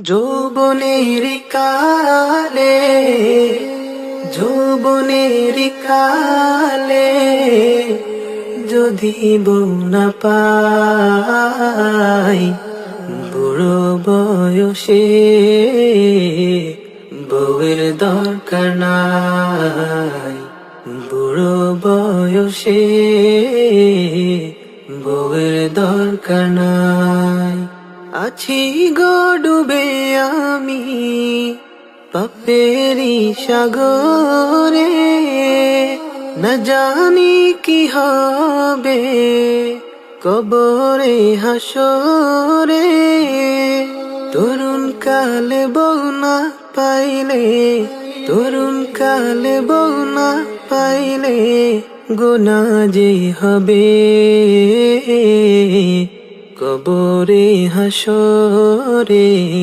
যৌবনের কালে যৌবনের কালে যদি বউ না পাই, বুড়ো বয়সে বউয়ের দরকার নাই। বুড়ো বয়সে বউয়ের দরকার নাই। আছি গো ডুবে আমি পাপেরি সাগরে, না জানি কি হবে কবরে হাসরে। তরুণ কালে বউ না পাইলে, তরুণ কালে বউ না পাইলে গুনাহ যে হবে কবরে হাসরে।